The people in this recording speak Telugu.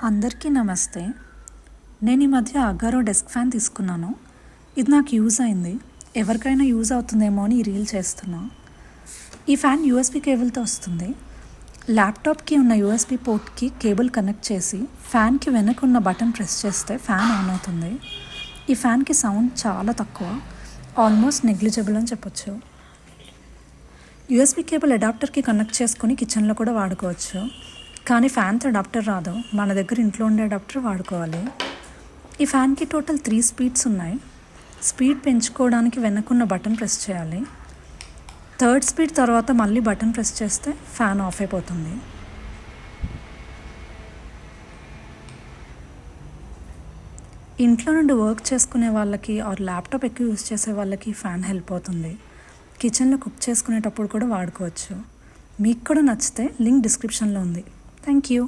అందరికీ నమస్తే. నేను ఈ మధ్య అగారో డెస్క్ ఫ్యాన్ తీసుకున్నాను. ఇది నాకు యూజ్ అయింది. ఎవరికైనా యూజ్ అవుతుందేమో అని ఈ రీల్ చేస్తున్నా. ఈ ఫ్యాన్ యూఎస్బి కేబుల్తో వస్తుంది. ల్యాప్టాప్కి ఉన్న యూఎస్బి పోర్ట్కి కేబుల్ కనెక్ట్ చేసి ఫ్యాన్కి వెనక ఉన్న బటన్ ప్రెస్ చేస్తే ఫ్యాన్ ఆన్ అవుతుంది. ఈ ఫ్యాన్కి సౌండ్ చాలా తక్కువ, ఆల్మోస్ట్ నెగ్లిజిబుల్ అని చెప్పొచ్చు. యూఎస్బి కేబుల్ అడాప్టర్కి కనెక్ట్ చేసుకుని కిచెన్లో కూడా వాడుకోవచ్చు. కానీ ఫ్యాన్తో అడాప్టర్ రాదు, మన దగ్గర ఇంట్లో ఉండే అడాప్టర్ వాడుకోవాలి. ఈ ఫ్యాన్కి టోటల్ 3 స్పీడ్స్ ఉన్నాయి. స్పీడ్ పెంచుకోవడానికి వెనకున్న బటన్ ప్రెస్ చేయాలి. 3rd స్పీడ్ తర్వాత మళ్ళీ బటన్ ప్రెస్ చేస్తే ఫ్యాన్ ఆఫ్ అయిపోతుంది. ఇంట్లో నుండి వర్క్ చేసుకునే వాళ్ళకి ఆర్ ల్యాప్టాప్ ఎక్కువ యూజ్ చేసే వాళ్ళకి ఫ్యాన్ హెల్ప్ అవుతుంది. కిచెన్లో కుక్ చేసుకునేటప్పుడు కూడా వాడుకోవచ్చు. మీకు కూడా నచ్చితే లింక్ డిస్క్రిప్షన్లో ఉంది. Thank you.